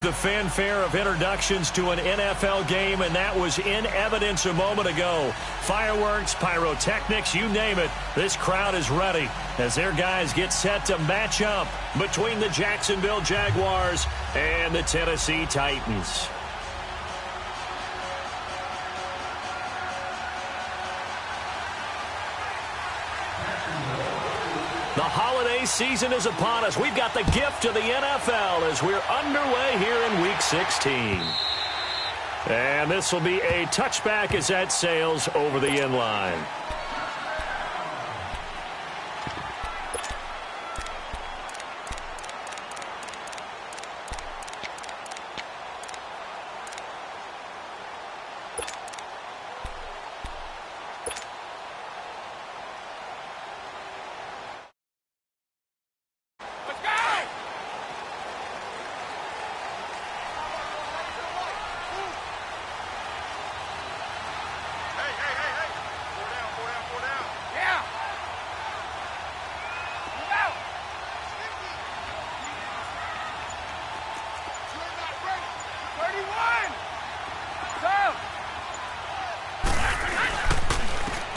the fanfare of introductions to an NFL game, and that was in evidence a moment ago. Fireworks, pyrotechnics, you name it. This crowd is ready as their guys get set to match up between the Jacksonville Jaguars and the Tennessee Titans. The holiday season is upon us. We've got the gift of the NFL as we're underway here in Week 16. And this will be a touchback as that sails over the end line.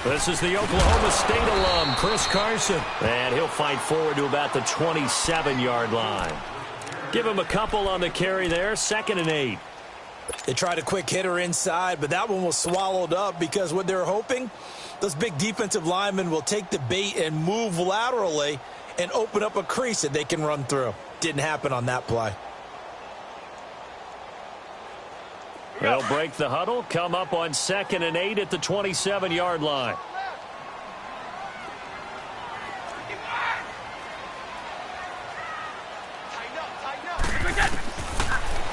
This is the Oklahoma State alum, Chris Carson. And he'll fight forward to about the 27-yard line. Give him a couple on the carry there, 2nd and 8. They tried a quick hitter inside, but that one was swallowed up because what they're hoping, those big defensive linemen will take the bait and move laterally and open up a crease that they can run through. Didn't happen on that play. They'll break the huddle, come up on 2nd and 8 at the 27-yard line.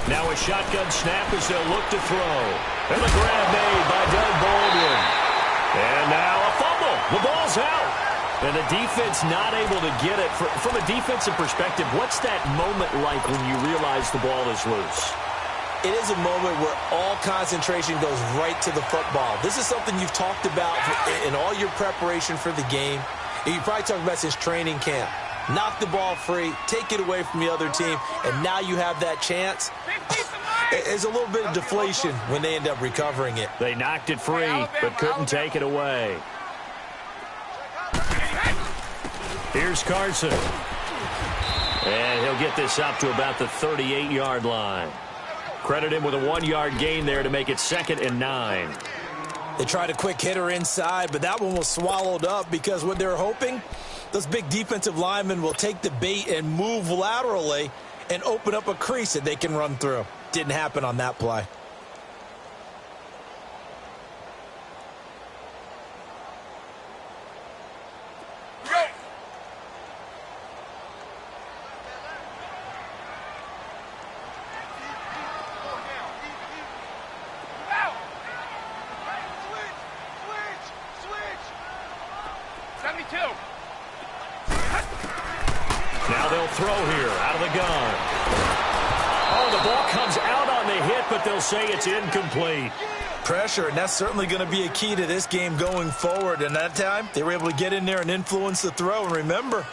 Now a shotgun snap as they'll look to throw. And the grab made by Doug Baldwin. And now a fumble. The ball's out. And the defense not able to get it. From a defensive perspective, what's that moment like when you realize the ball is loose? It is a moment where all concentration goes right to the football. This is something you've talked about in all your preparation for the game. And you probably talked about since training camp. Knock the ball free, take it away from the other team, and now you have that chance. There's a little bit of deflation when they end up recovering it. They knocked it free, but couldn't take it away. Here's Carson. And he'll get this up to about the 38-yard line. Credit him with a 1-yard gain there to make it 2nd and 9. They tried a quick hitter inside, but that one was swallowed up because what they're hoping, those big defensive linemen will take the bait and move laterally and open up a crease that they can run through. Didn't happen on that play. Now they'll throw here out of the gun. Oh, the ball comes out on the hit, but they'll say it's incomplete. Pressure, and that's certainly going to be a key to this game going forward. And that time, they were able to get in there and influence the throw. And remember,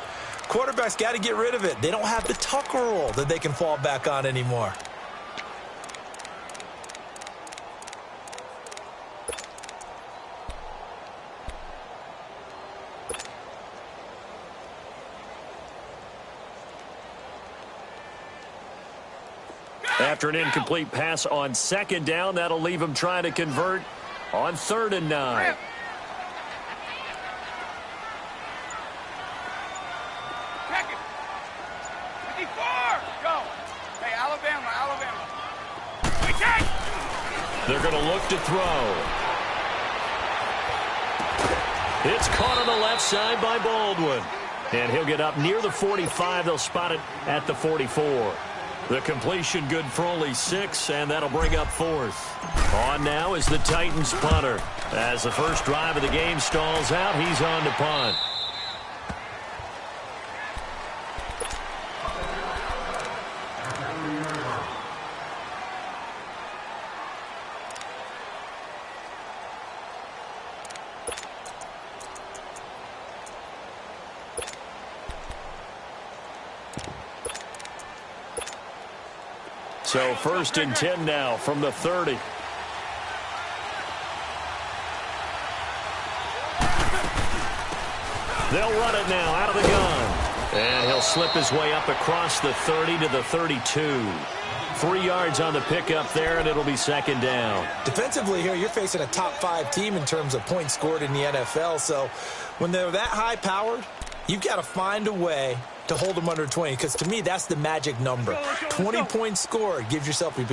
quarterbacks got to get rid of it. They don't have the Tucker rule that they can fall back on anymore. After an incomplete pass on 2nd down, that'll leave him trying to convert on 3rd and 9. They're going to look to throw. It's caught on the left side by Baldwin. And he'll get up near the 45. They'll spot it at the 44. The completion good for only 6, and that'll bring up 4th. On now is the Titans punter. As the first drive of the game stalls out, he's on to punt. So 1st and 10 now from the 30. They'll run it now out of the gun. And he'll slip his way up across the 30 to the 32. 3 yards on the pickup there, and it'll be 2nd down. Defensively here, you're facing a top 5 team in terms of points scored in the NFL. So when they're that high-powered, you've got to find a way to hold them under 20, because to me, that's the magic number. 20 points scored, you give yourself your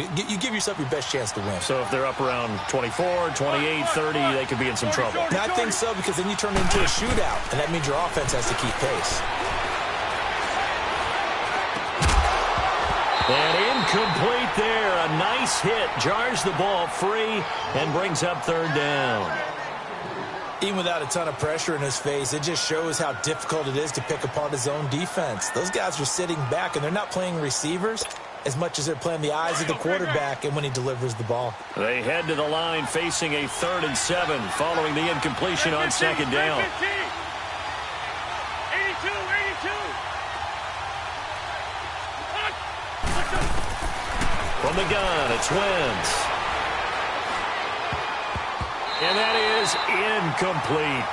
best chance to win. So if they're up around 24, 28, 30, they could be in some trouble. And I think so, because then you turn it into a shootout, and that means your offense has to keep pace. And incomplete there. A nice hit. Jars the ball free and brings up 3rd down. Even without a ton of pressure in his face, it just shows how difficult it is to pick apart his own defense. Those guys are sitting back, and they're not playing receivers as much as they're playing the eyes of the quarterback and when he delivers the ball. They head to the line facing a 3rd and 7 following the incompletion on 2nd down. 82. From the gun, it's Wentz. And that is incomplete.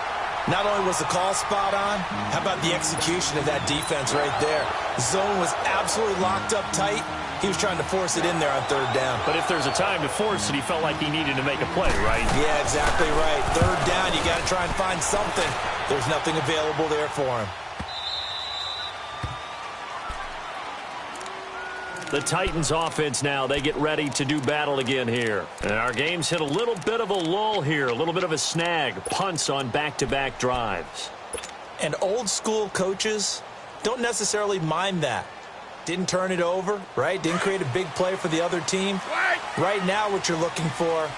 Not only was the call spot on, how about the execution of that defense right there? The zone was absolutely locked up tight. He was trying to force it in there on 3rd down. But if there's a time to force it, he felt like he needed to make a play, right? Yeah, exactly right. 3rd down, you got to try and find something. There's nothing available there for him. The Titans offense now, they get ready to do battle again here. And our game's hit a little bit of a lull here, a little bit of a snag. Punts on back-to-back drives. And old school coaches don't necessarily mind that. Didn't turn it over, right? Didn't create a big play for the other team. Right now what you're looking for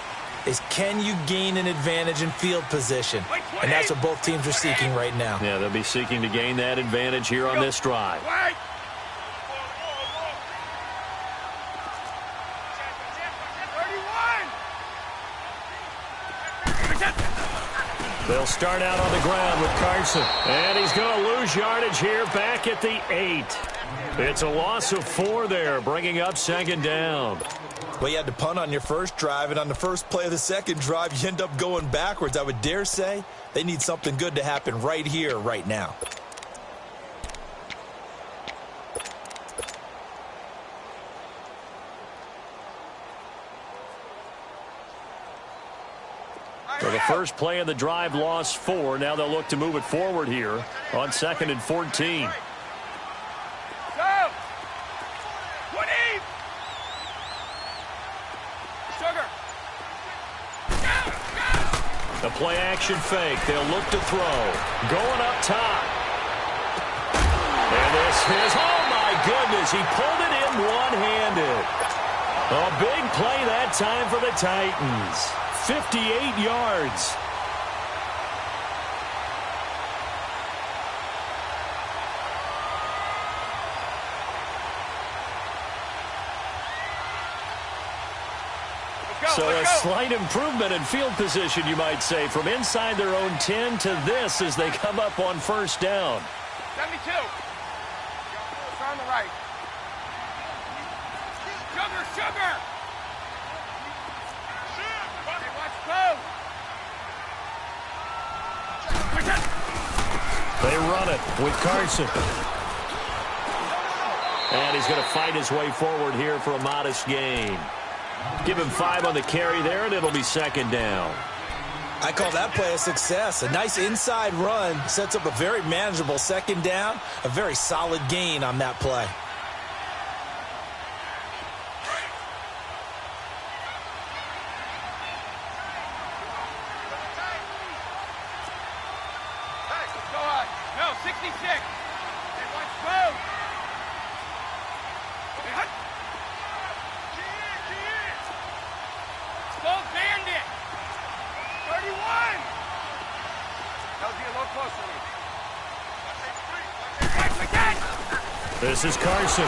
is, can you gain an advantage in field position? And that's what both teams are seeking right now. Yeah, they'll be seeking to gain that advantage here on this drive. They'll start out on the ground with Carson. And he's going to lose yardage here back at the 8. It's a loss of 4 there, bringing up 2nd down. Well, you had to punt on your first drive, and on the first play of the second drive, you end up going backwards. I would dare say they need something good to happen right here, right now. So the first play of the drive lost 4. Now they'll look to move it forward here on 2nd and 14. Go! 20! Sugar! The play action fake. They'll look to throw. Going up top. And this is, oh my goodness, he pulled it in one-handed. A big play that time for the Titans. 58 yards. So a slight improvement in field position, you might say, from inside their own 10 to this as they come up on 1st down. 72. It's on the right. Sugar! Hey, watch both. They run it with Carson. And he's going to fight his way forward here for a modest gain. Give him 5 on the carry there, and it'll be 2nd down. I call that play a success. A nice inside run sets up a very manageable 2nd down. A very solid gain on that play. Go on. No, 66. Hey, watch both. Both bandit. 31. That was a little close to me. Watch again. This is Carson.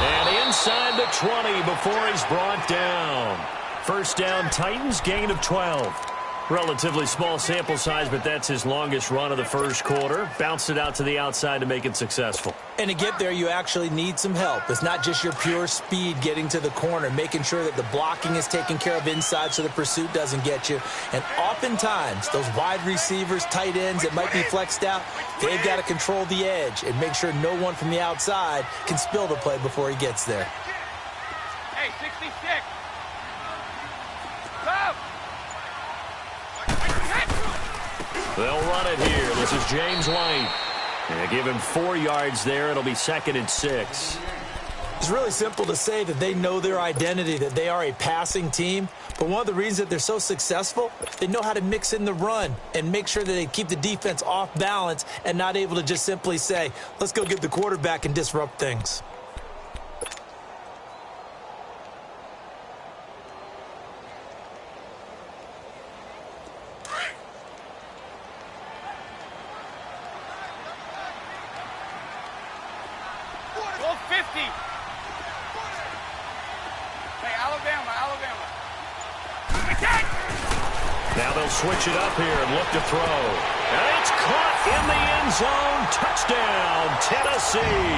And inside the 20 before he's brought down. 1st down, Titans, gain of 12. Relatively small sample size, but that's his longest run of the first quarter. Bounced it out to the outside to make it successful. And to get there, you actually need some help. It's not just your pure speed getting to the corner, making sure that the blocking is taken care of inside so the pursuit doesn't get you. And oftentimes, those wide receivers, tight ends that might be flexed out, they've got to control the edge and make sure no one from the outside can spill the play before he gets there. Hey, 66. Stop. They'll run it here. This is James White. And give him 4 yards there. It'll be 2nd and 6. It's really simple to say that they know their identity, that they are a passing team. But one of the reasons that they're so successful, they know how to mix in the run and make sure that they keep the defense off balance and not able to just simply say, let's go get the quarterback and disrupt things. Now they'll switch it up here and look to throw. And it's caught in the end zone. Touchdown, Tennessee.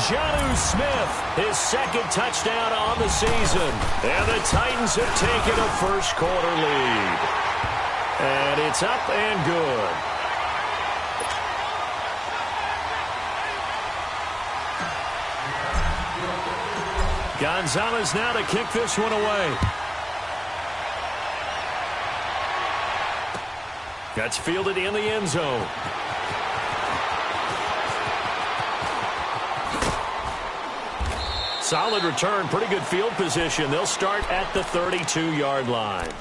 Jonnu Smith, his 2nd touchdown on the season. And the Titans have taken a first quarter lead. And it's up and good. Gonzalez now to kick this one away. That's fielded in the end zone. Solid return, pretty good field position. They'll start at the 32-yard line.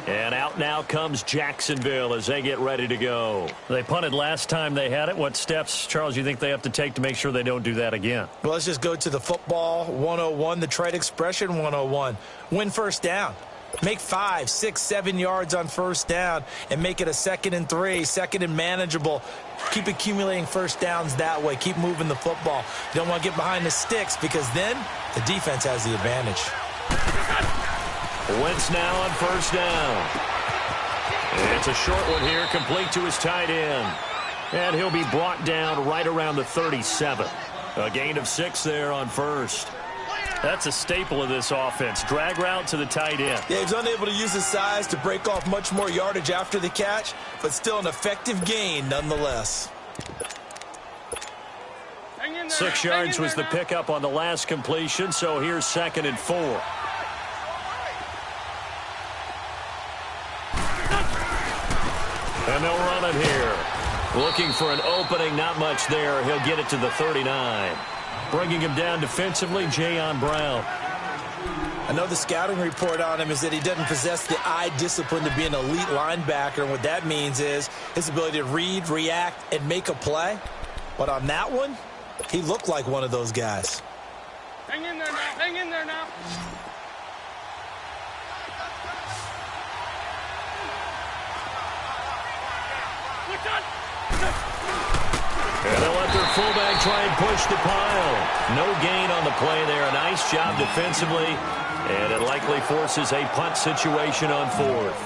And out now comes Jacksonville as they get ready to go. They punted last time they had it. What steps, Charles, you think they have to take to make sure they don't do that again? Well, let's just go to the football 101, the trade expression 101. Win first down. Make 5, 6, 7 yards on first down and make it a 2nd and 3, 2nd and manageable. Keep accumulating first downs that way. Keep moving the football. You don't want to get behind the sticks because then the defense has the advantage. Wentz now on first down. It's a short one here, complete to his tight end. And he'll be brought down right around the 37. A gain of 6 there on first. That's a staple of this offense. Drag route to the tight end. Yeah, he's unable to use his size to break off much more yardage after the catch, but still an effective gain nonetheless. 6 yards was the pickup on the last completion, so here's 2nd and 4. And they'll run it here. Looking for an opening, not much there. He'll get it to the 39. Bringing him down defensively, Jayon Brown. I know the scouting report on him is that he doesn't possess the eye discipline to be an elite linebacker. And what that means is his ability to read, react, and make a play. But on that one, he looked like one of those guys. Hang in there now. Hang in there now. And they'll let their fullback try and push the pile. No gain on the play there. Nice job defensively. And it likely forces a punt situation on 4th.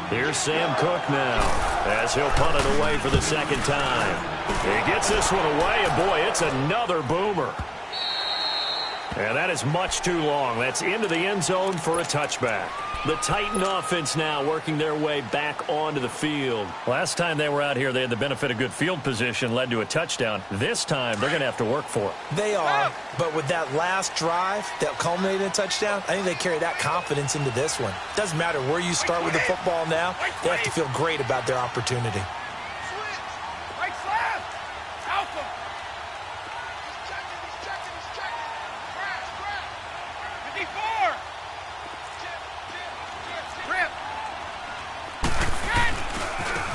Here's Sam Cook now as he'll punt it away for the 2nd time. He gets this one away, and boy, it's another boomer. And that is much too long. That's into the end zone for a touchback. The Titan offense now working their way back onto the field. Last time they were out here, they had the benefit of good field position, led to a touchdown. This time, they're going to have to work for it. They are, but with that last drive that culminated in a touchdown, I think they carry that confidence into this one. Doesn't matter where you start with the football now, they have to feel great about their opportunity. Right slam. Alpha. D4.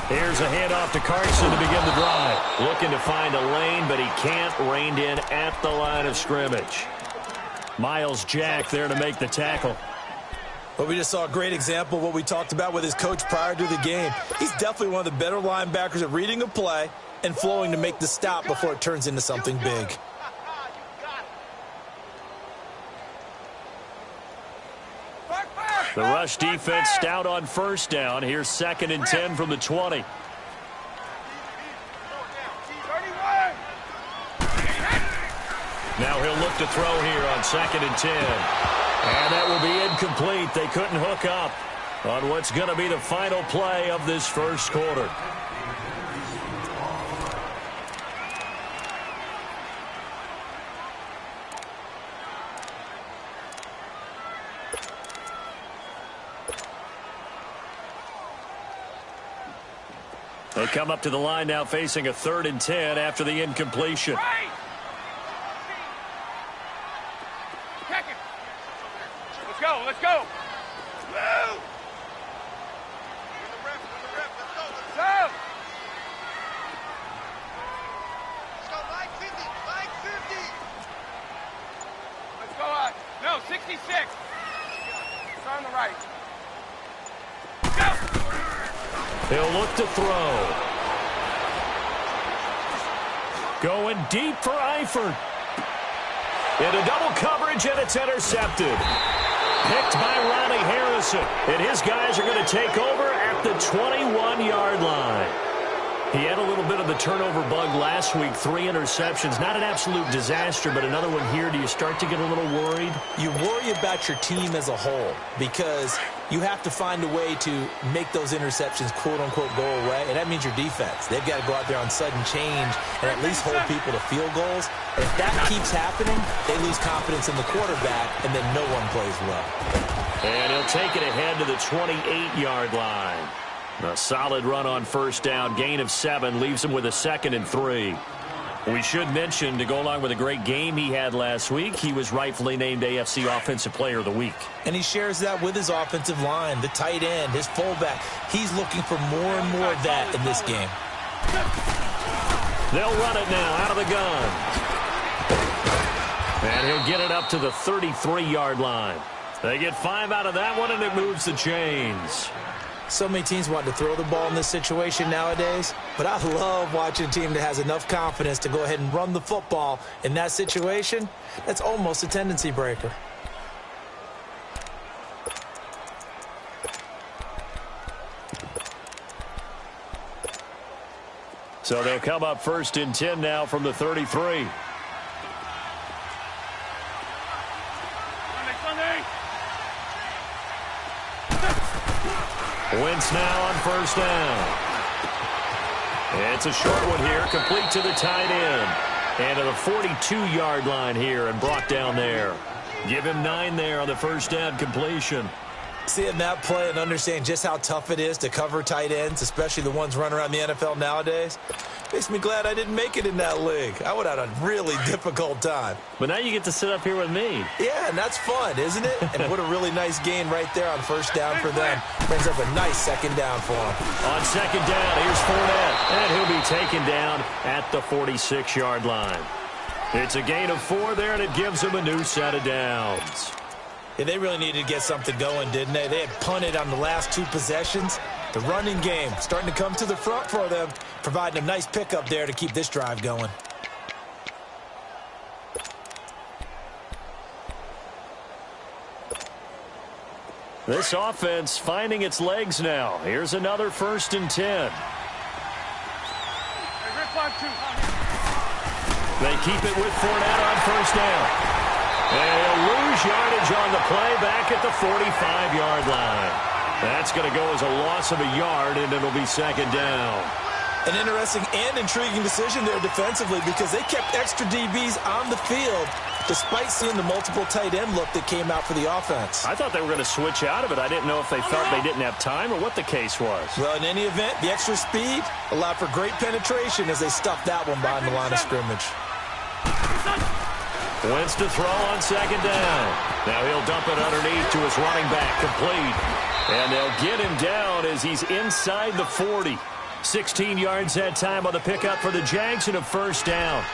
Here's a handoff to Carson to begin the drive. Looking to find a lane, but he can't. Reined in at the line of scrimmage. Miles Jack there to make the tackle. Well, we just saw a great example of what we talked about with his coach prior to the game. He's definitely one of the better linebackers at reading a play and flowing to make the stop before it turns into something big. Back, back. The rush defense stout on first down. Here's 2nd and 10 from the 20. Now he'll look to throw here on 2nd and 10. And that will be incomplete. They couldn't hook up on what's going to be the final play of this first quarter. They come up to the line now facing a 3rd and 10 after the incompletion. Let's go, let's go. Let's go out. No, 66. It's on the right. Go. He'll look to throw. Going deep for Eifert. Into double coverage, and it's intercepted. Picked by Ronnie Harrison. And his guys are going to take over at the 21-yard line. He had a little bit of the turnover bug last week, 3 interceptions. Not an absolute disaster, but another one here. Do you start to get a little worried? You worry about your team as a whole because you have to find a way to make those interceptions, quote-unquote, go away, and that means your defense. They've got to go out there on sudden change and at least hold people to field goals. If that keeps happening, they lose confidence in the quarterback, and then no one plays well. And he'll take it ahead to the 28-yard line. A solid run on first down. Gain of 7 leaves him with a 2nd and 3. We should mention, to go along with a great game he had last week, he was rightfully named AFC Offensive Player of the Week. And he shares that with his offensive line, the tight end, his fullback. He's looking for more and more of that in this game. They'll run it now out of the gun. And he'll get it up to the 33-yard line. They get 5 out of that one, and it moves the chains. So many teams want to throw the ball in this situation nowadays, but I love watching a team that has enough confidence to go ahead and run the football in that situation. That's almost a tendency breaker. So they'll come up 1st and 10 now from the 33. Wentz now on first down. It's a short one here, complete to the tight end. And to the 42-yard line here and brought down there. Give him 9 there on the first down completion. Seeing that play and understanding just how tough it is to cover tight ends, especially the ones running around the NFL nowadays, makes me glad I didn't make it in that league. I would have had a really difficult time. But now you get to sit up here with me. Yeah, and that's fun, isn't it? And what a really nice gain right there on first down for them. Brings up a nice 2nd down for them. On 2nd down, here's Fournette. And he'll be taken down at the 46-yard line. It's a gain of 4 there, and it gives him a new set of downs. Yeah, they really needed to get something going, didn't they? They had punted on the last 2 possessions. The running game starting to come to the front for them, providing a nice pickup there to keep this drive going. This offense finding its legs now. Here's another 1st and 10. They keep it with Fournette on first down. And he'll lose yardage on the play back at the 45-yard line. That's going to go as a loss of a yard, and it'll be 2nd down. An interesting and intriguing decision there defensively because they kept extra DBs on the field despite seeing the multiple tight end look that came out for the offense. I thought they were going to switch out of it. I didn't know if they felt they didn't have time or what the case was. Well, in any event, the extra speed allowed for great penetration as they stuffed that one behind the line of scrimmage. Wentz to throw on 2nd down. Now he'll dump it underneath to his running back, complete. And they'll get him down as he's inside the 40. 16 yards that time on the pickup for the Jags and a 1st down.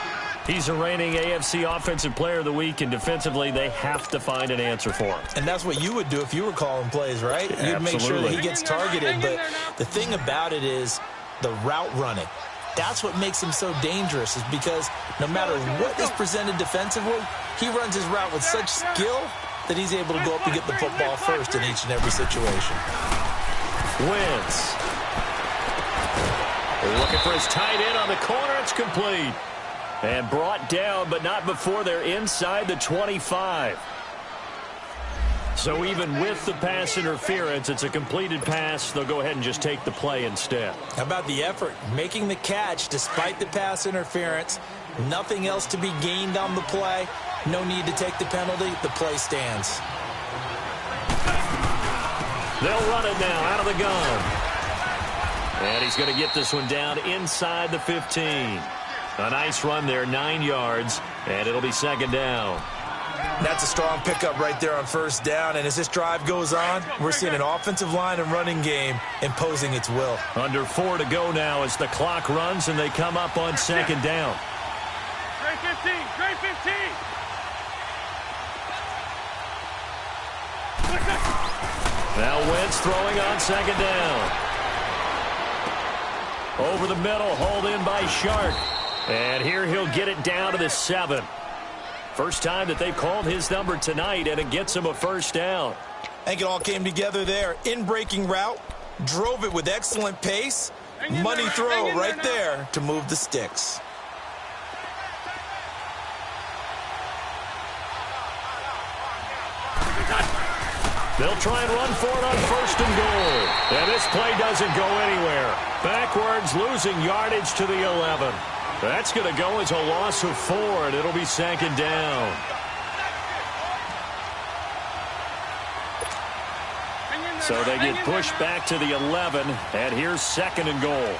He's a reigning AFC Offensive Player of the Week, and defensively they have to find an answer for him. And that's what you would do if you were calling plays, right? You'd Absolutely. make sure that he gets targeted. But the thing about it is the route running. That's what makes him so dangerous, is because no matter what is presented defensively, he runs his route with such skill that he's able to go up and get the football first in each and every situation. Wentz. Looking for his tight end on the corner. It's complete. And brought down, but not before they're inside the 25. So even with the pass interference, it's a completed pass. They'll go ahead and just take the play instead. How about the effort? Making the catch despite the pass interference. Nothing else to be gained on the play. No need to take the penalty. The play stands. They'll run it now out of the gun. And he's going to get this one down inside the 15. A nice run there, 9 yards, and it'll be second down. That's a strong pickup right there on first down, and as this drive goes on, we're seeing an offensive line and running game imposing its will. Under 4 to go now as the clock runs, and they come up on second down. Trey 15, Trey 15. Now Wentz throwing on second down. Over the middle, hauled in by Shark. And here he'll get it down to the 7. First time that they've called his number tonight, and it gets him a first down. I think it all came together there. In-breaking route, drove it with excellent pace. Money throw right there to move the sticks. They'll try and run for it on first and goal. And this play doesn't go anywhere. Backwards, losing yardage to the 11. That's going to go as a loss of 4, and it'll be second down. So they get pushed back to the 11, and here's second and goal.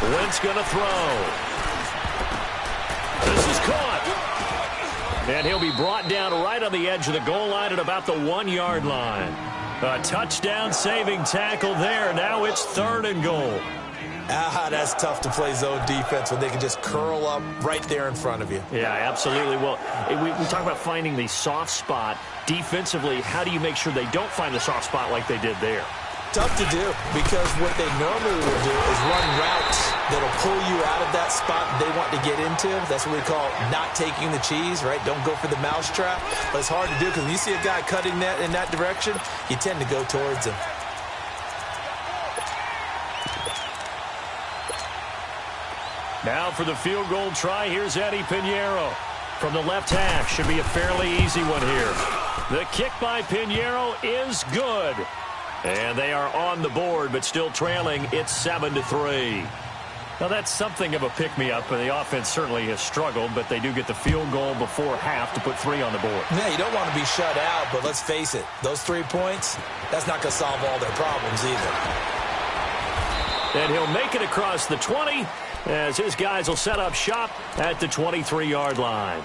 Wentz going to throw. This is caught. And he'll be brought down right on the edge of the goal line at about the 1-yard line. A touchdown-saving tackle there. Now it's third and goal. That's tough to play zone defense when they can just curl up right there in front of you. Yeah, absolutely. Well, we talk about finding the soft spot. Defensively, how do you make sure they don't find the soft spot like they did there? Tough to do, because what they normally will do is run routes that'll pull you out of that spot they want to get into. That's what we call not taking the cheese, right? Don't go for the mousetrap. But it's hard to do because when you see a guy cutting that in that direction, you tend to go towards him. Now for the field goal try, here's Eddie Pinheiro. From the left half, should be a fairly easy one here. The kick by Pinheiro is good. And they are on the board, but still trailing. It's 7-3. Now, that's something of a pick-me-up, and the offense certainly has struggled, but they do get the field goal before half to put 3 on the board. Yeah, you don't want to be shut out, but let's face it, those 3 points, that's not going to solve all their problems either. And he'll make it across the 20 as his guys will set up shop at the 23-yard line.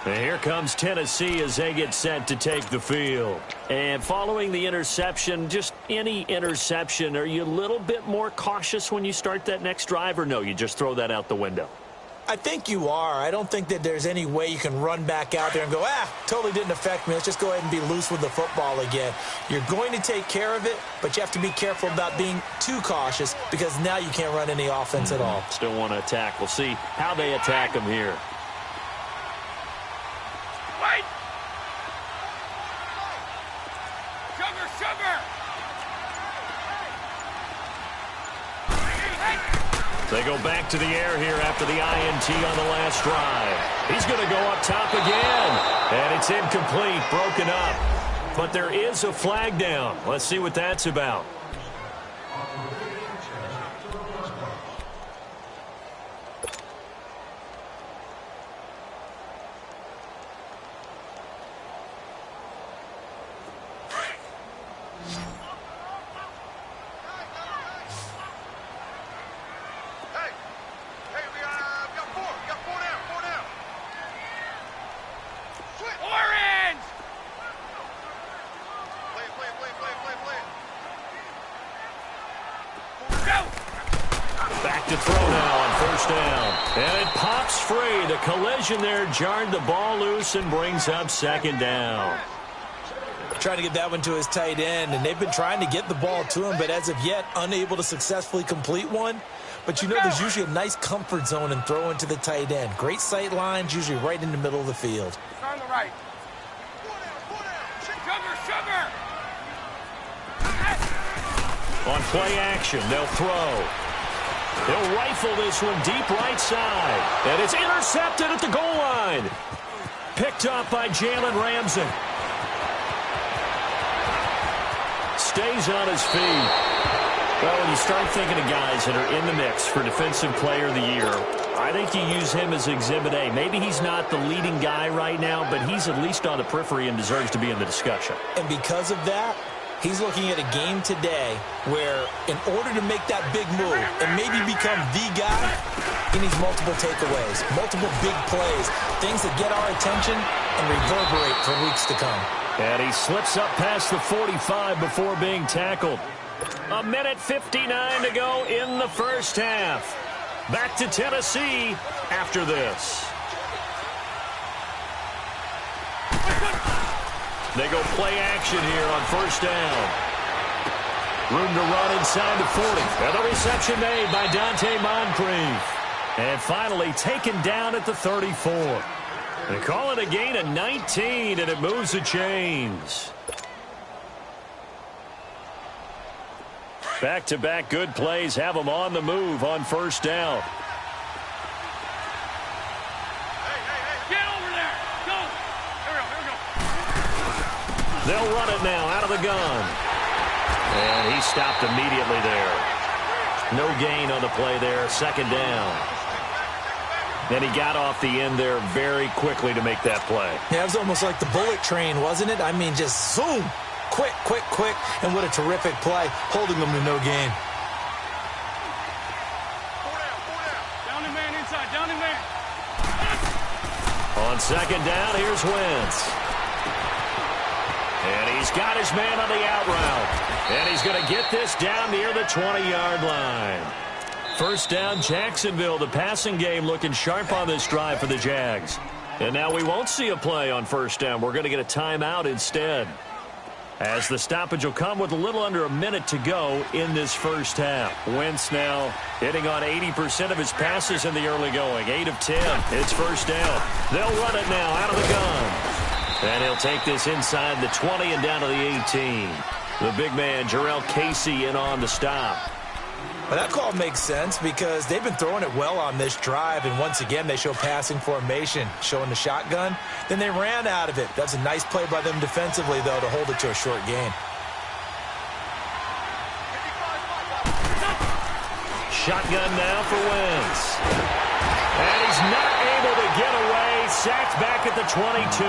And here comes Tennessee as they get set to take the field. And following the interception, just any interception, are you a little bit more cautious when you start that next drive, or no, you just throw that out the window? I think you are. I don't think that there's any way you can run back out there and go, totally didn't affect me. Let's just go ahead and be loose with the football again. You're going to take care of it, but you have to be careful about being too cautious because now you can't run any offense at all. Still want to attack. We'll see how they attack them here. Wait! Sugar, sugar! They go back to the air here after the INT on the last drive. He's going to go up top again. And it's incomplete, broken up. But there is a flag down. Let's see what that's about. Collision there jarred the ball loose and brings up second down. Trying to get that one to his tight end, and they've been trying to get the ball to him, but as of yet, unable to successfully complete one. But you know there's usually a nice comfort zone in throwing to the tight end. Great sight lines, usually right in the middle of the field. On the right. Sugar! On play action, they'll throw. They'll rifle this one deep right side. And it's intercepted at the goal line. Picked up by Jalen Ramsey. Stays on his feet. Well, when you start thinking of guys that are in the mix for Defensive Player of the Year, I think you use him as Exhibit A. Maybe he's not the leading guy right now, but he's at least on the periphery and deserves to be in the discussion. And because of that, he's looking at a game today where in order to make that big move and maybe become the guy, he needs multiple takeaways, multiple big plays, things that get our attention and reverberate for weeks to come. And he slips up past the 45 before being tackled. 1:59 to go in the first half. Back to Tennessee after this. They go play action here on first down. Room to run inside the 40. And the reception made by Dante Moncrief. And finally taken down at the 34. They call it a gain of 19, and it moves the chains. Back-to-back good plays have them on the move on first down. Get over there. Go. Here we go. They'll run it now out of the gun. And he stopped immediately there. No gain on the play there. Second down. Then he got off the end there very quickly to make that play. Yeah, it was almost like the bullet train, wasn't it? I mean, just zoom. Quick. And what a terrific play, holding them to no gain. Down the man inside. Down the man. On second down, here's Wentz. And he's got his man on the out route. And he's going to get this down near the 20-yard line. First down, Jacksonville. The passing game looking sharp on this drive for the Jags. And now we won't see a play on first down. We're going to get a timeout instead, as the stoppage will come with a little under a minute to go in this first half. Wentz now hitting on 80% of his passes in the early going. 8 of 10. It's first down. They'll run it now out of the gun. And he'll take this inside the 20 and down to the 18. The big man, Jarrell Casey, in on the stop. Well, that call makes sense because they've been throwing it well on this drive, and once again they show passing formation, showing the shotgun. Then they ran out of it. That's a nice play by them defensively, though, to hold it to a short gain. Shotgun now for Wentz. And he's not able to get away. Sacked back at the 22.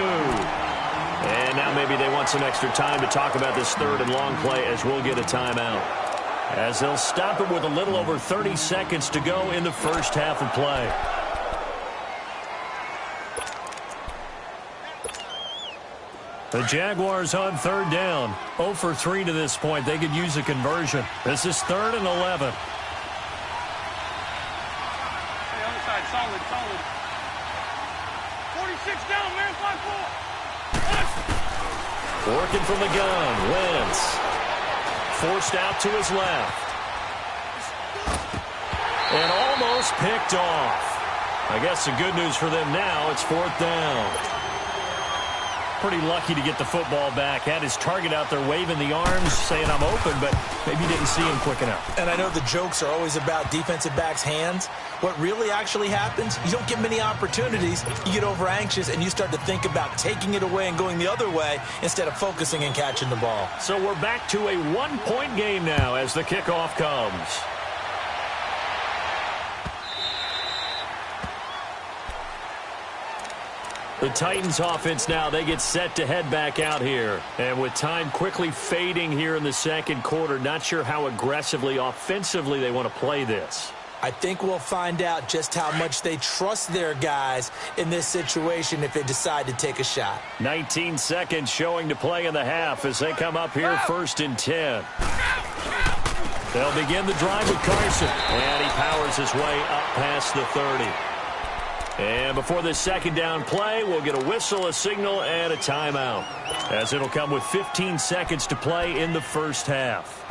And now maybe they want some extra time to talk about this third and long play, as we'll get a timeout, as they'll stop it with a little over 30 seconds to go in the first half of play. The Jaguars on third down. 0 for 3 to this point. They could use a conversion. This is 3rd and 11. Hey, other side. Solid. 46 down, man. 5-4. Working from the gun. Wentz. Forced out to his left. And almost picked off. I guess the good news for them now, it's 4th down. Pretty lucky to get the football back. Had his target out there waving the arms, saying I'm open, but maybe didn't see him quick enough. And I know the jokes are always about defensive backs' hands. What really actually happens, you don't get many opportunities. You get over anxious and you start to think about taking it away and going the other way instead of focusing and catching the ball. So we're back to a 1-point game now as the kickoff comes. The Titans offense now, they get set to head back out here. And with time quickly fading here in the second quarter, not sure how aggressively, offensively they want to play this. I think we'll find out just how much they trust their guys in this situation if they decide to take a shot. 19 seconds showing to play in the half as they come up here 1st and 10. They'll begin the drive with Carson. And he powers his way up past the 30. And before this second down play, we'll get a whistle, a signal, and a timeout, as it'll come with 15 seconds to play in the first half.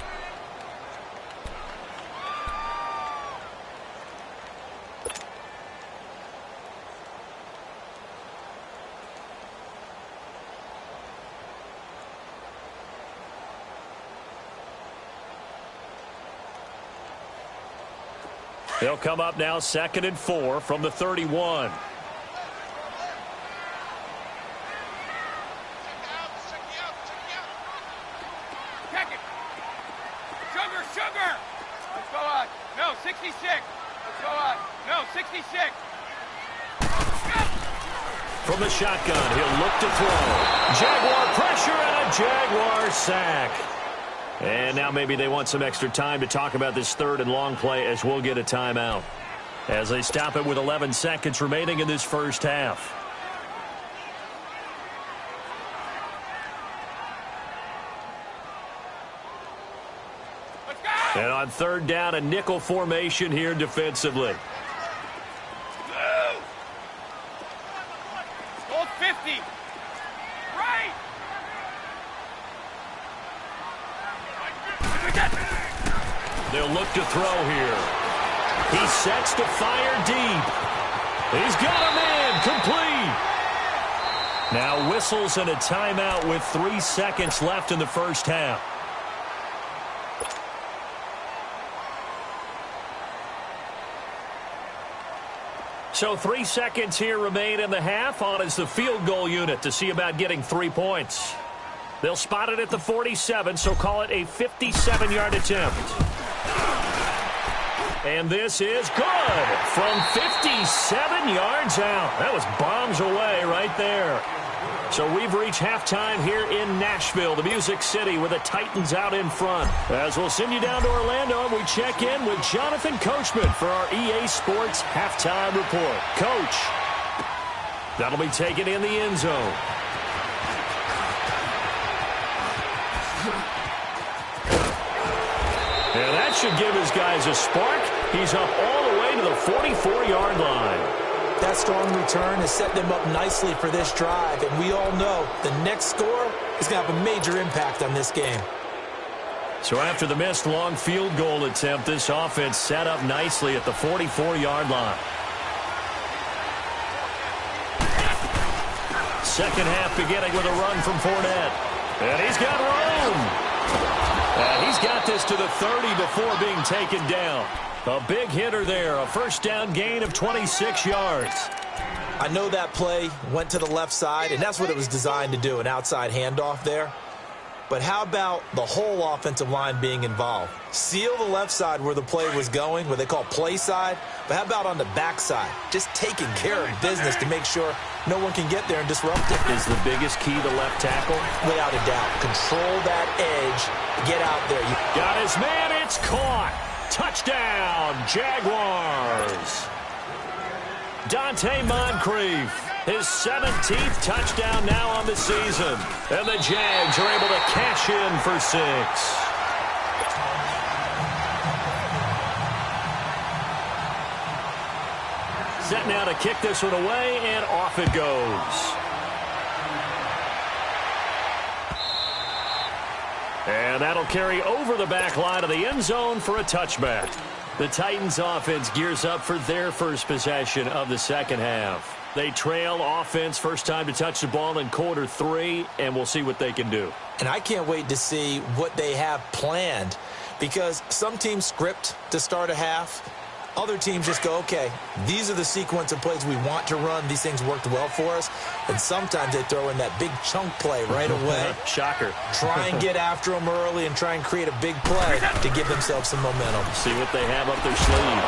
They'll come up now 2nd and 4 from the 31. Check it. Sugar. Let's go on. No, 66. Let's go on. No, 66. From the shotgun, he'll look to throw. Jaguar pressure and a Jaguar sack. And now maybe they want some extra time to talk about this 3rd and long play, as we'll get a timeout, as they stop it with 11 seconds remaining in this first half. Let's go! And on 3rd down, a nickel formation here defensively. Hold 50. Right! They'll look to throw here. He sets to fire deep. He's got a man complete. Now whistles and a timeout with 3 seconds left in the first half. So 3 seconds here remain in the half. On is the field goal unit to see about getting 3 points. They'll spot it at the 47, so call it a 57-yard attempt. And this is good from 57 yards out. That was bombs away right there. So we've reached halftime here in Nashville, the Music City, with the Titans out in front. As we'll send you down to Orlando, and we check in with Jonathan Coachman for our EA Sports Halftime Report. Coach, that'll be taken in the end zone. And that should give his guys a spark. He's up all the way to the 44-yard line. That strong return has set them up nicely for this drive, and we all know the next score is going to have a major impact on this game. So after the missed long field goal attempt, this offense set up nicely at the 44-yard line. Second half beginning with a run from Fournette. And he's got room. And he's got this to the 30 before being taken down. A big hitter there, a first down gain of 26 yards. I know that play went to the left side, and that's what it was designed to do, an outside handoff there. But how about the whole offensive line being involved? Seal the left side where the play was going, what they call play side. But how about on the back side? Just taking care of business to make sure no one can get there and disrupt it. Is the biggest key the left tackle? Without a doubt. Control that edge. Get out there. Got his man. It's caught. Touchdown, Jaguars. Dante Moncrief, his 17th touchdown now on the season. And the Jags are able to cash in for 6. Set now to kick this one away, and off it goes. And that'll carry over the back line of the end zone for a touchback. The Titans offense gears up for their first possession of the second half. They trail offense first time to touch the ball in quarter 3, and we'll see what they can do. And I can't wait to see what they have planned, because some teams script to start a half. Other teams just go, okay, these are the sequence of plays we want to run. These things worked well for us. And sometimes they throw in that big chunk play right away. Shocker. Try and get after them early and try and create a big play to give themselves some momentum. See what they have up their sleeve.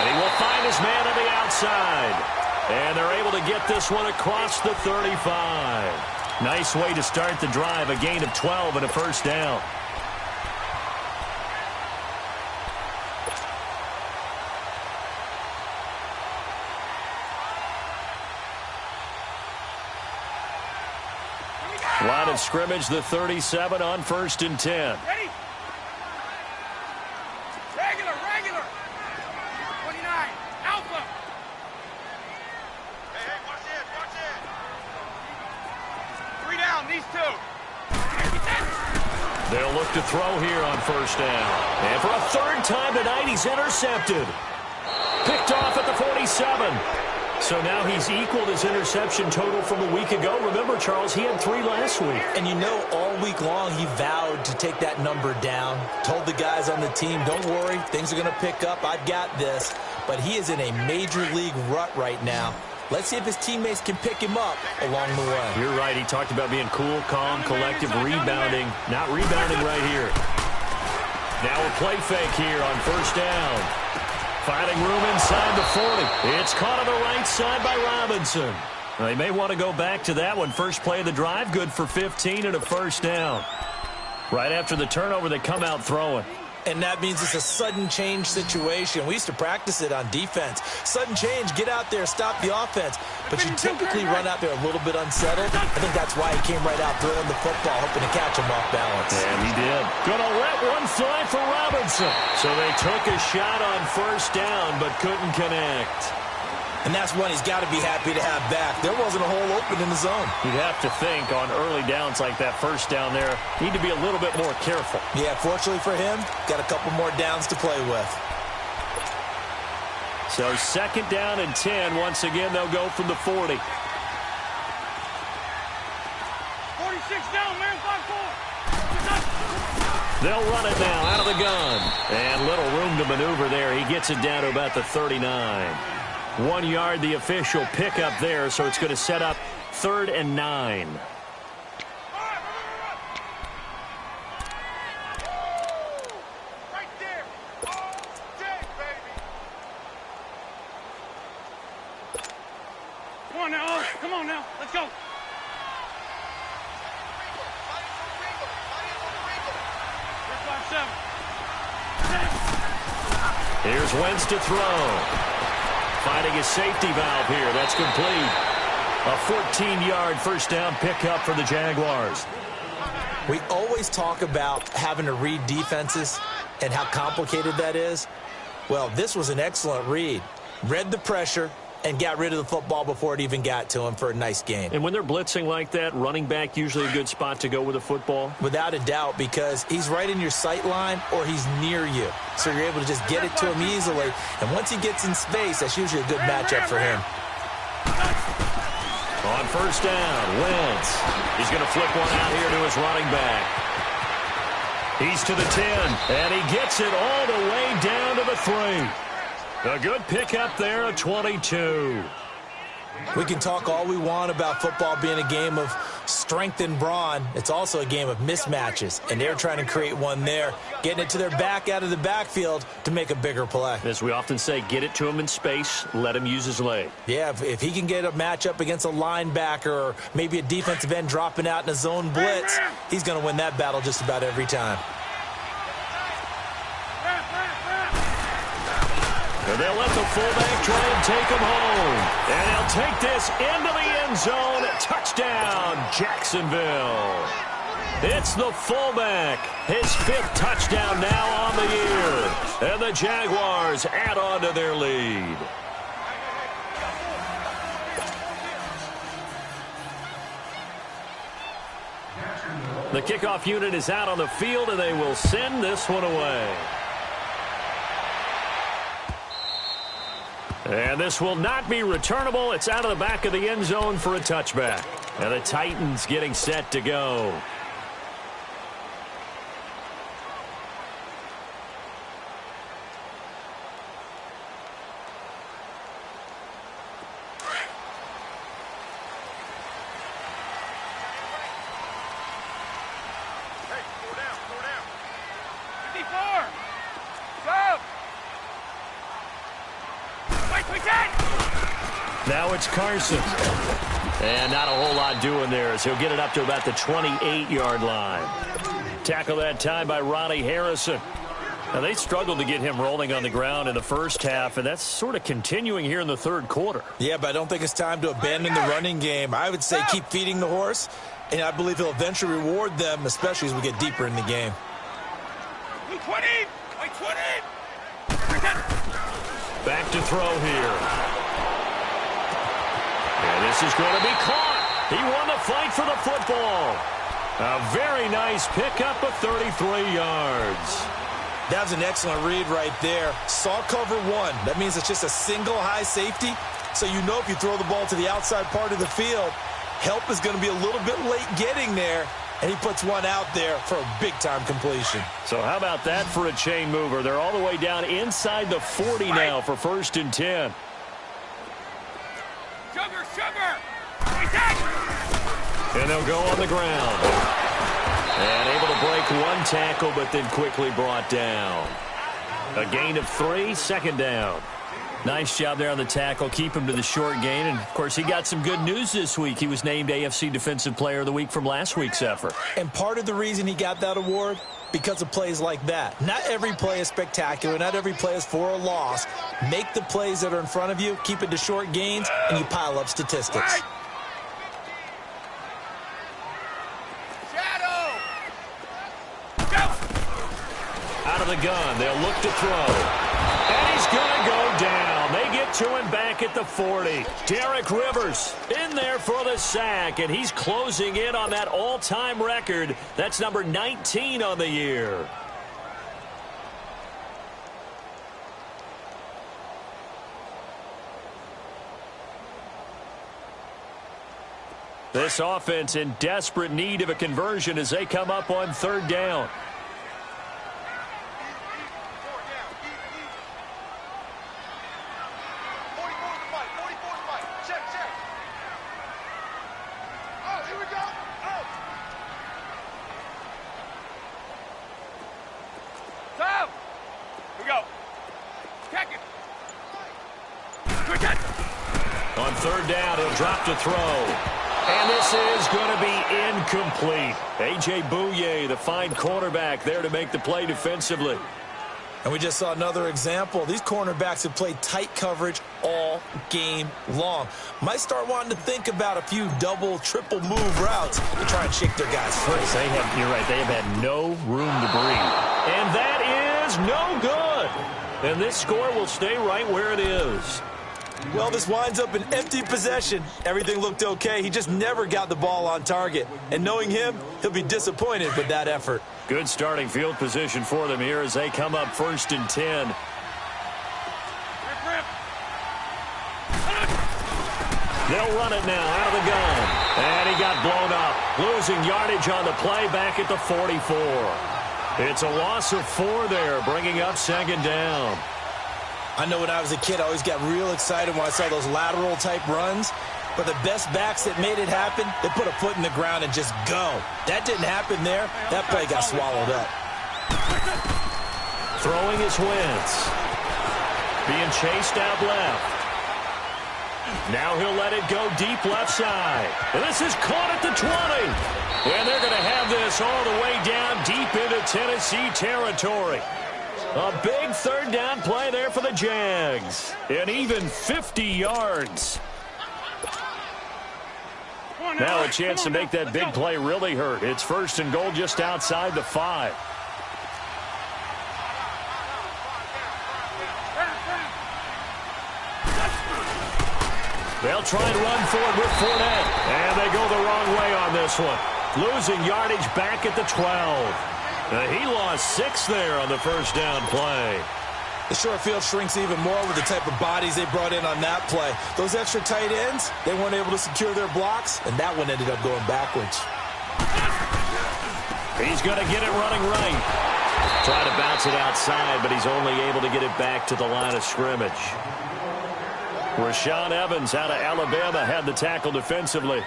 And he will find his man on the outside. And they're able to get this one across the 35. Nice way to start the drive, a gain of 12 and a first down. Line of scrimmage, the 37 on 1st and 10. Ready? Regular. 29. Alpha. They'll look to throw here on first down. And for a third time tonight, he's intercepted. Picked off at the 47. So now he's equaled his interception total from a week ago. Remember, Charles, he had 3 last week. And you know, all week long he vowed to take that number down. Told the guys on the team, don't worry, things are going to pick up. I've got this. But he is in a major league rut right now. Let's see if his teammates can pick him up along the way. You're right. He talked about being cool, calm, collective, rebounding. Not rebounding right here. Now a play fake here on first down. Finding room inside the 40. It's caught on the right side by Robinson. They may want to go back to that one. First play of the drive, good for 15 and a first down. Right after the turnover, they come out throwing. And that means it's a sudden change situation. We used to practice it on defense. Sudden change, get out there, stop the offense. But you typically run out there a little bit unsettled. I think that's why he came right out throwing the football, hoping to catch him off balance. And he did. Gonna let one fly for Robinson. So they took a shot on first down, but couldn't connect. And that's one he's got to be happy to have back. There wasn't a hole open in the zone. You'd have to think on early downs like that first down there, need to be a little bit more careful. Yeah, fortunately for him, got a couple more downs to play with. So second down and 10. Once again, they'll go from the 40. 46 down, man, 5-4. They'll run it now out of the gun. And little room to maneuver there. He gets it down to about the 39. 1 yard, the official pickup there, so it's going to set up 3rd and 9. Right there. All day, baby. Come on now, come on now. Let's go. Here's Wentz to throw. Finding his safety valve here. That's complete. A 14-yard first down pickup for the Jaguars. We always talk about having to read defenses and how complicated that is. Well, this was an excellent read. Read the pressure and got rid of the football before it even got to him for a nice game. And when they're blitzing like that, running back usually a good spot to go with a football? Without a doubt, because he's right in your sight line or he's near you. So you're able to just get it to him easily. And once he gets in space, that's usually a good matchup for him. On first down, Wentz. He's going to flip one out here to his running back. He's to the 10, and he gets it all the way down to the 3. A good pickup there at 22. We can talk all we want about football being a game of strength and brawn. It's also a game of mismatches, and they're trying to create one there, getting it to their back out of the backfield to make a bigger play. As we often say, get it to him in space, let him use his leg. Yeah, if he can get a matchup against a linebacker or maybe a defensive end dropping out in a zone blitz, he's going to win that battle just about every time. And they'll let the fullback try and take him home. And he'll take this into the end zone. Touchdown, Jacksonville. It's the fullback. His 5th touchdown now on the year. And the Jaguars add on to their lead. The kickoff unit is out on the field, and they will send this one away. And this will not be returnable. It's out of the back of the end zone for a touchback. And the Titans getting set to go. Hey, slow down. 54. Go. Now it's Carson. And not a whole lot doing there as he'll get it up to about the 28-yard line. Tackle that time by Ronnie Harrison. Now, they struggled to get him rolling on the ground in the first half, and that's sort of continuing here in the third quarter. Yeah, but I don't think it's time to abandon the running game. I would say keep feeding the horse, and I believe he'll eventually reward them, especially as we get deeper in the game. 20. Back to throw here. And this is going to be caught. He won the fight for the football. A very nice pickup of 33 yards. That was an excellent read right there. Saw cover one. That means it's just a single high safety. So you know if you throw the ball to the outside part of the field, help is going to be a little bit late getting there. And he puts one out there for a big-time completion. So how about that for a chain mover? They're all the way down inside the 40 now for 1st and 10. Sugar! And they'll go on the ground. And able to break one tackle, but then quickly brought down. A gain of 3, 2nd down. Nice job there on the tackle. Keep him to the short gain. And, of course, he got some good news this week. He was named AFC Defensive Player of the Week from last week's effort. And part of the reason he got that award, because of plays like that. Not every play is spectacular. Not every play is for a loss. Make the plays that are in front of you, keep it to short gains, and you pile up statistics. Shadow! Go! Out of the gun, they'll look to throw. And he's going to go down. They get to him back at the 40. Derek Rivers in there for the sack, and he's closing in on that all-time record. That's number 19 on the year. This offense in desperate need of a conversion as they come up on 3rd down. On 3rd down, he'll drop to throw. And this is going to be incomplete. A.J. Bouye, the fine cornerback, there to make the play defensively. And we just saw another example. These cornerbacks have played tight coverage all game long. Might start wanting to think about a few double, triple move routes to try and shake their guys free. You're right. They have had no room to breathe. And that is no good. And this score will stay right where it is. Well, this winds up an empty possession. Everything looked okay. He just never got the ball on target. And knowing him, he'll be disappointed with that effort. Good starting field position for them here as they come up 1st and 10. They'll run it now out of the gun. And he got blown up. Losing yardage on the play back at the 44. It's a loss of 4 there, bringing up 2nd down. I know when I was a kid, I always got real excited when I saw those lateral-type runs. But the best backs that made it happen, they put a foot in the ground and just go. That didn't happen there. That play got swallowed up. Throwing his Wentz. Being chased out left. Now he'll let it go deep left side. And this is caught at the 20. And they're going to have this all the way down deep into Tennessee territory. A big 3rd down play there for the Jags. And even 50 yards. Now a chance to make that big play really hurt. It's 1st and goal just outside the 5. They'll try and run forward with Fournette. And they go the wrong way on this one. Losing yardage back at the 12. He lost 6 there on the 1st down play. The short field shrinks even more with the type of bodies they brought in on that play. Those extra tight ends, they weren't able to secure their blocks, and that one ended up going backwards. He's going to get it running right. Try to bounce it outside, but he's only able to get it back to the line of scrimmage. Rashaan Evans out of Alabama had the tackle defensively.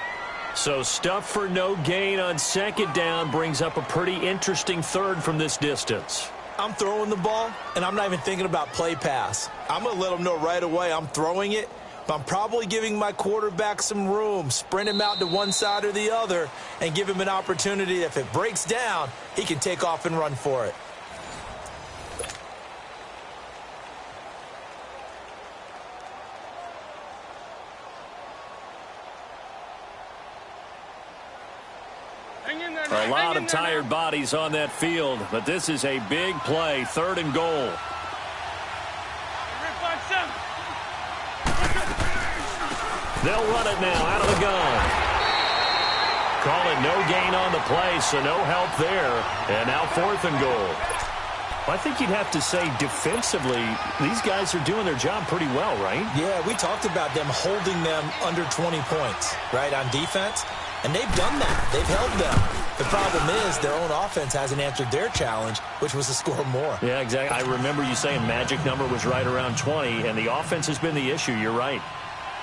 So stuff for no gain on 2nd down brings up a pretty interesting 3rd from this distance. I'm throwing the ball, and I'm not even thinking about play pass. I'm going to let them know right away I'm throwing it, but I'm probably giving my quarterback some room, sprint him out to one side or the other, and give him an opportunity. If it breaks down, he can take off and run for it. A lot of tired bodies on that field, but this is a big play, 3rd and goal. They'll run it now out of the gun. call it no gain on the play, so no help there. And now 4th and goal. I think you'd have to say defensively, these guys are doing their job pretty well, right? Yeah, we talked about them holding them under 20 points, right, on defense. And they've done that. They've held them. The problem is their own offense hasn't answered their challenge, which was to score more. Yeah, exactly. I remember you saying magic number was right around 20, and the offense has been the issue. You're right.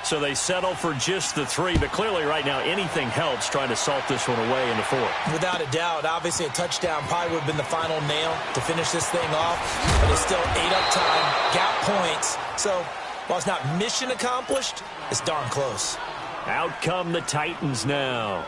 So they settle for just the 3, but clearly right now anything helps trying to salt this one away in the 4th. Without a doubt, obviously a touchdown probably would have been the final nail to finish this thing off, but it's still 8 up time, got points. So while it's not mission accomplished, it's darn close. Out come the Titans now.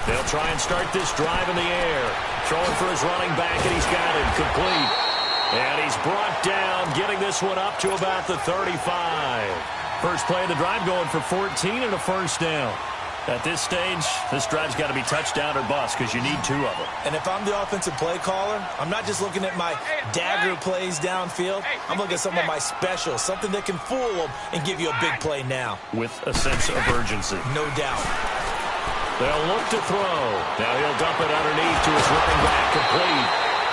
They'll try and start this drive in the air. Throwing for his running back, and he's got it complete. And he's brought down, getting this one up to about the 35. First play of the drive going for 14 and a first down. At this stage, this drive's got to be touchdown or bust because you need 2 of them. And if I'm the offensive play caller, I'm not just looking at my dagger plays downfield. I'm looking at some of my specials, something that can fool them and give you a big play now. With a sense of urgency. No doubt. They'll look to throw. Now he'll dump it underneath to his running back, complete.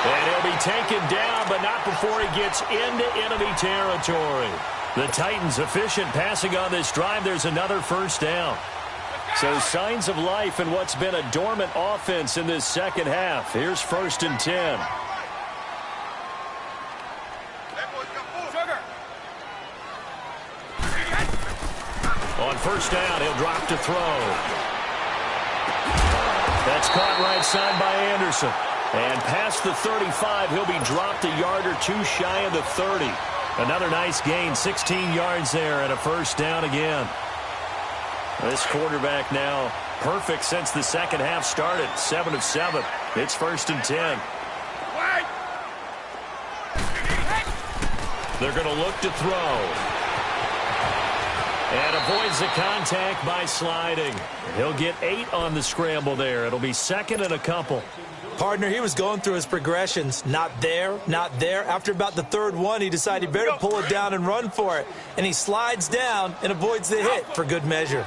And he'll be taken down, but not before he gets into enemy territory. The Titans efficient passing on this drive. There's another first down. So signs of life in what's been a dormant offense in this second half. Here's 1st and 10. On first down, he'll drop to throw. That's caught right side by Anderson. And past the 35, he'll be dropped a yard or 2 shy of the 30. Another nice gain, 16 yards there and a first down again. This quarterback now perfect since the second half started. 7 of 7. It's 1st and 10. They're going to look to throw. And avoids the contact by sliding. He'll get 8 on the scramble there. It'll be 2nd and a couple. Partner, he was going through his progressions. Not there, not there. After about the 3rd one, he decided he better pull it down and run for it. And he slides down and avoids the hit for good measure.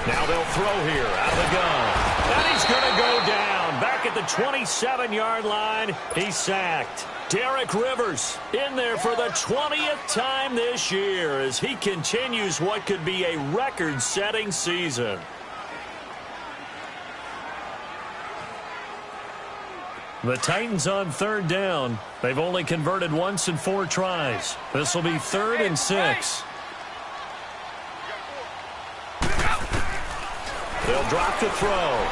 Now they'll throw here out of the gun. And he's going to go down. Back at the 27-yard line, he's sacked. Derek Rivers in there for the 20th time this year as he continues what could be a record-setting season. The Titans on 3rd down. They've only converted once in 4 tries. This will be 3rd and 6. They'll drop to throw.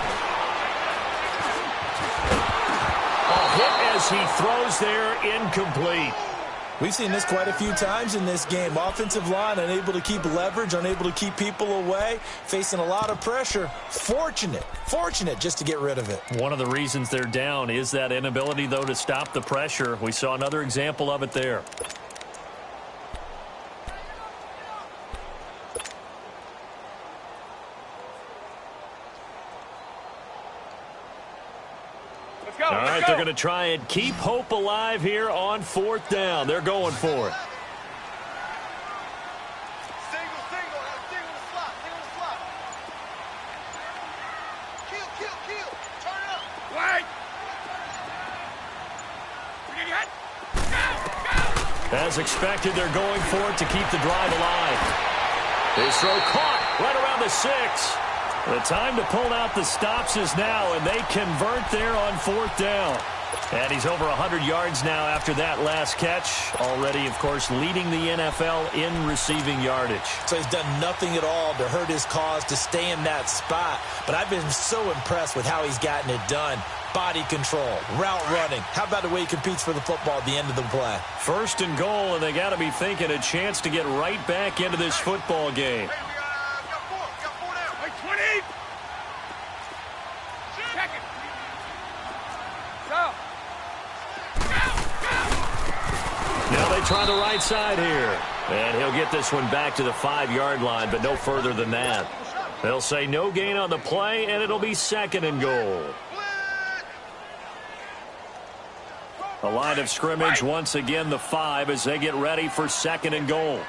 Hit as he throws there, incomplete. We've seen this quite a few times in this game. Offensive line unable to keep leverage, unable to keep people away, facing a lot of pressure. Fortunate just to get rid of it. One of the reasons they're down is that inability, though, to stop the pressure. We saw another example of it there. All right, they're going to try and keep hope alive here on 4th down. They're going for it. Single the slot. Kill. Turn it up. Wait. Go. As expected, they're going for it to keep the drive alive. His throw caught right around the 6. The time to pull out the stops is now, and they convert there on 4th down. And he's over 100 yards now after that last catch. Already, of course, leading the NFL in receiving yardage. So he's done nothing at all to hurt his cause, to stay in that spot. But I've been so impressed with how he's gotten it done. Body control, route running. How about the way he competes for the football at the end of the play? 1st and goal, and they got to be thinking a chance to get right back into this football game. to try the right side here. And he'll get this one back to the 5-yard line, but no further than that. They'll say no gain on the play, and it'll be 2nd and goal. The line of scrimmage once again the 5 as they get ready for 2nd and goal.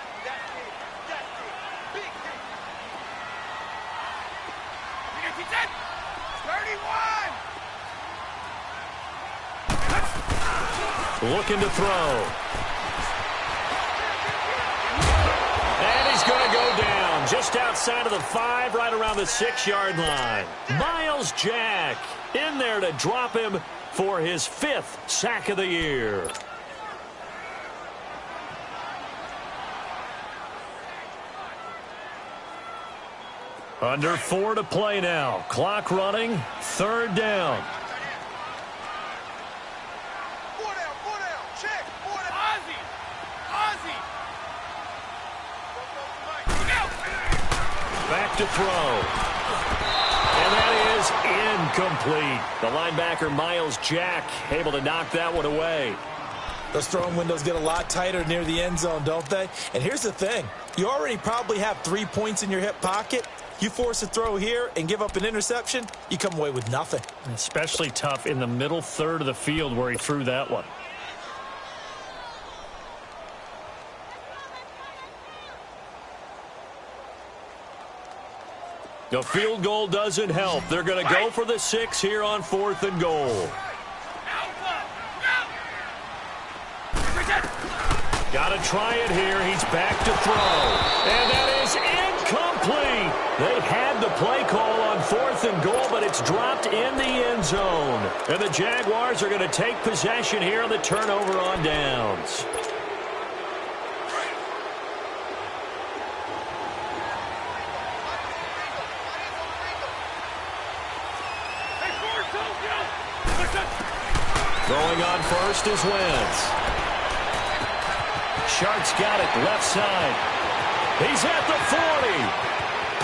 Looking to throw. And he's going to go down just outside of the 5, right around the 6-yard line. Myles Jack in there to drop him for his 5th sack of the year. Under 4 to play now. Clock running. 3rd down. Back to throw. And that is incomplete. The linebacker, Myles Jack, able to knock that one away. Those throwing windows get a lot tighter near the end zone, don't they? And here's the thing. You already probably have 3 points in your hip pocket. You force a throw here and give up an interception, you come away with nothing. Especially tough in the middle third of the field where he threw that one. The field goal doesn't help. They're going to go for the 6 here on 4th and goal. Got to try it here. He's back to throw. And that is incomplete. They had the play call on 4th and goal, but it's dropped in the end zone. And the Jaguars are going to take possession here on the turnover on downs. Throwing on first is Wentz. Shark's got it left side. He's at the 40.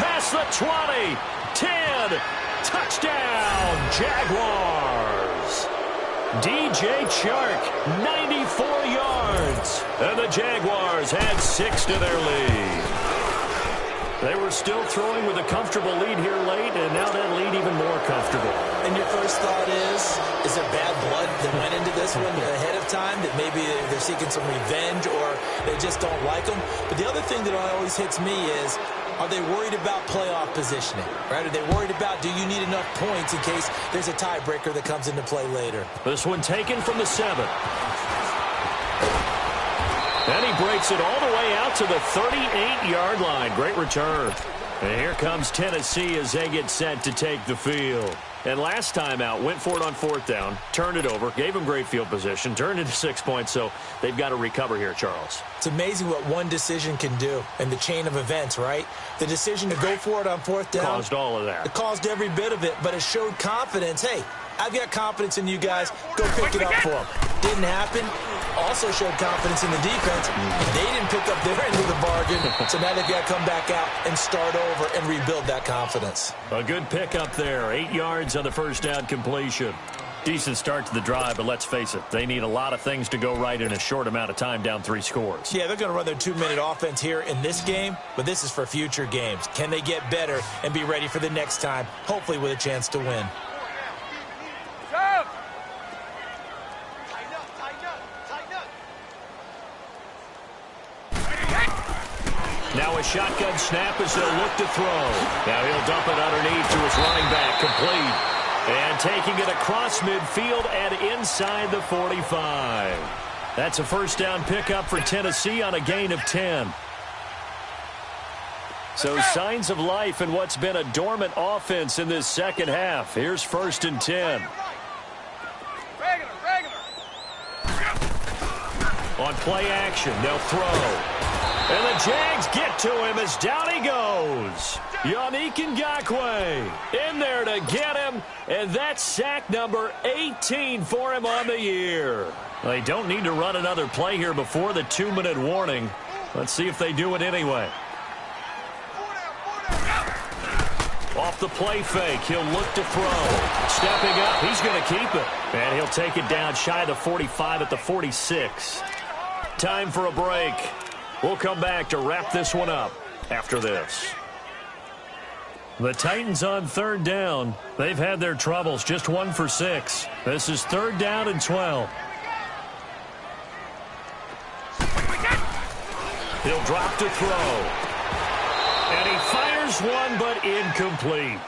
Past the 20. 10. Touchdown, Jaguars. DJ Chark, 94 yards. And the Jaguars add 6 to their lead. They were still throwing with a comfortable lead here late, and now that lead even more comfortable. And your first thought is there bad blood that went into this one ahead of time, that maybe they're seeking some revenge or they just don't like them? But the other thing that always hits me is, are they worried about playoff positioning? Right? Are they worried about, do you need enough points in case there's a tiebreaker that comes into play later? This one taken from the 7. And he breaks it all the way out to the 38-yard line. Great return. And here comes Tennessee as they get set to take the field. And last time out, went for it on 4th down, turned it over, gave them great field position, turned into 6 points, so they've got to recover here, Charles. It's amazing what one decision can do in the chain of events, right? The decision to go for it on 4th down. Caused all of that. It caused every bit of it, but it showed confidence. Hey, I've got confidence in you guys. Go pick it up for them. Didn't happen. Also showed confidence in the defense. They didn't pick up their end of the bargain, so now they've got to come back out and start over and rebuild that confidence. A good pickup there. 8 yards on the first down completion. Decent start to the drive, but let's face it, they need a lot of things to go right in a short amount of time, down 3 scores. Yeah, they're going to run their 2-minute offense here in this game, but this is for future games. Can they get better and be ready for the next time, hopefully with a chance to win? Now a shotgun snap as they'll look to throw. Now he'll dump it underneath to his running back, complete. And taking it across midfield and inside the 45. That's a first down pickup for Tennessee on a gain of 10. So signs of life in what's been a dormant offense in this second half. Here's 1st and 10. On play action, they'll throw. And the Jags get to him as down he goes. Yannick Ngakoue in there to get him, and that's sack number 18 for him on the year. They don't need to run another play here before the 2-minute warning. Let's see if they do it anyway. Off the play fake, he'll look to throw. Stepping up, he's going to keep it. And he'll take it down shy of the 45 at the 46. Time for a break. We'll come back to wrap this one up after this. The Titans on third down. They've had their troubles, just 1 for 6. This is 3rd down and 12. He'll drop to throw. And he fires one, but incomplete.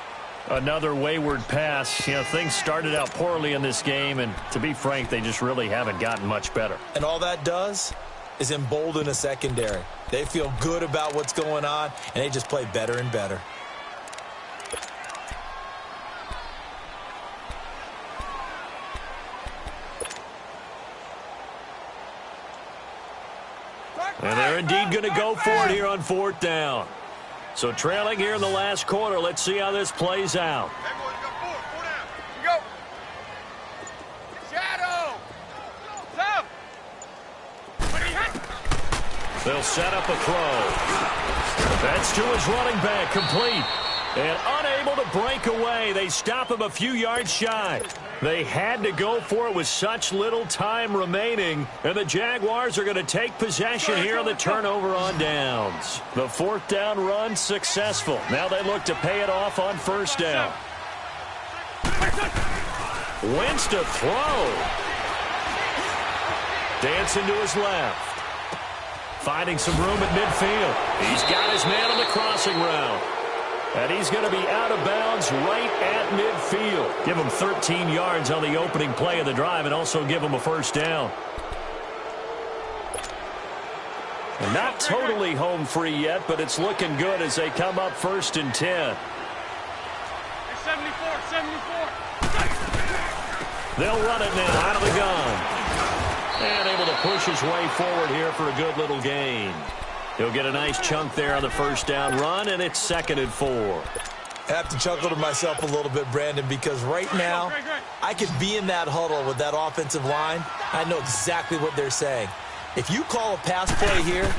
Another wayward pass. You know, things started out poorly in this game, and to be frank, they just really haven't gotten much better. And all that does is embolden a secondary. They feel good about what's going on, and they just play better and better. And they're indeed going to go for it here on 4th down. So trailing here in the last quarter. Let's see how this plays out. Go. Shadow. Stop. They'll set up a throw. That's to his running back, complete. And unable to break away. They stop him a few yards shy. They had to go for it with such little time remaining. And the Jaguars are going to take possession here on the turnover on downs. The 4th down run successful. Now they look to pay it off on 1st down. Wentz to throw. Dancing to his left. Finding some room at midfield. He's got his man on the crossing route. And he's going to be out of bounds right at midfield. Give him 13 yards on the opening play of the drive and also give him a 1st down. And not totally home free yet, but it's looking good as they come up 1st and 10. 74. They'll run it now out of the gun. And able to push his way forward here for a good little gain. He'll get a nice chunk there on the 1st down run, and it's 2nd and 4. I have to chuckle to myself a little bit, Brandon, because right now I could be in that huddle with that offensive line. I know exactly what they're saying. If you call a pass play here,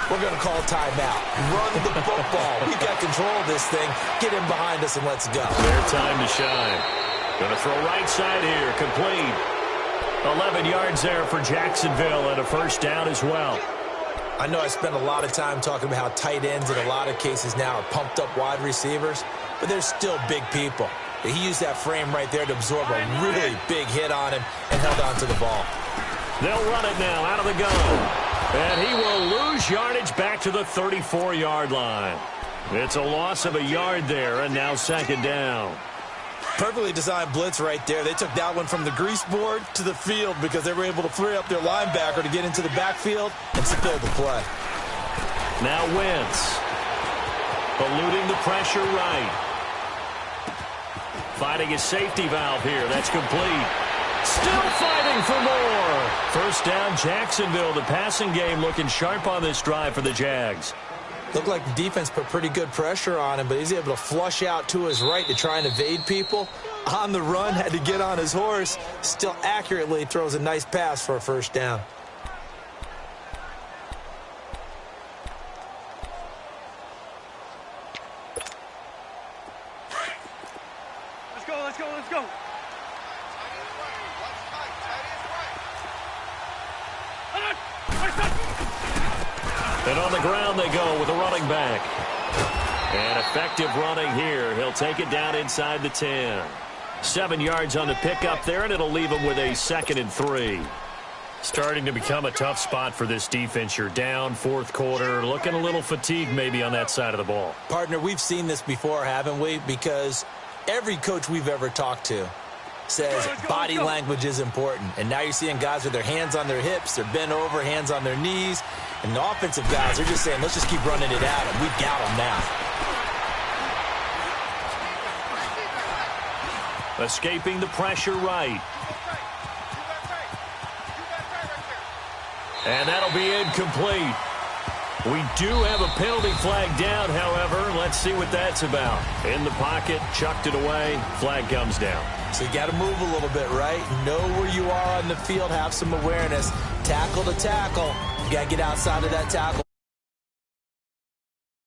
we're going to call a timeout. Run the football. We've got control of this thing. Get in behind us and let's go. Their time to shine. Going to throw right side here, complete. 11 yards there for Jacksonville and a 1st down as well. I know I spent a lot of time talking about how tight ends in a lot of cases now are pumped up wide receivers, but they're still big people. He used that frame right there to absorb a really big hit on him and held on to the ball. They'll run it now out of the gun. And he will lose yardage back to the 34-yard line. It's a loss of a yard there, and now 2nd down. Perfectly designed blitz right there. They took that one from the grease board to the field because they were able to free up their linebacker to get into the backfield and spill the play. Now Wentz. Eluding the pressure right. Finding his safety valve here. That's complete. Still fighting for more. 1st down, Jacksonville. The passing game looking sharp on this drive for the Jags. Looked like the defense put pretty good pressure on him, but he's able to flush out to his right to try and evade people. On the run, had to get on his horse. Still accurately throws a nice pass for a 1st down. Let's go. And on the ground they go with a running back. And effective running here. He'll take it down inside the 10. 7 yards on the pickup there, and it'll leave him with a 2nd and 3. Starting to become a tough spot for this defense. You're down 4th quarter, looking a little fatigued maybe on that side of the ball. Partner, we've seen this before, haven't we? Because every coach we've ever talked to says body language is important. And now you're seeing guys with their hands on their hips, they're bent over, hands on their knees. And the offensive guys are just saying, let's just keep running it at them. We've got them now. Escaping the pressure right. And that'll be incomplete. We do have a penalty flag down, however. Let's see what that's about. In the pocket, chucked it away, flag comes down. So you got to move a little bit, right? Know where you are on the field, have some awareness. Tackle to tackle. You got to get outside of that tackle.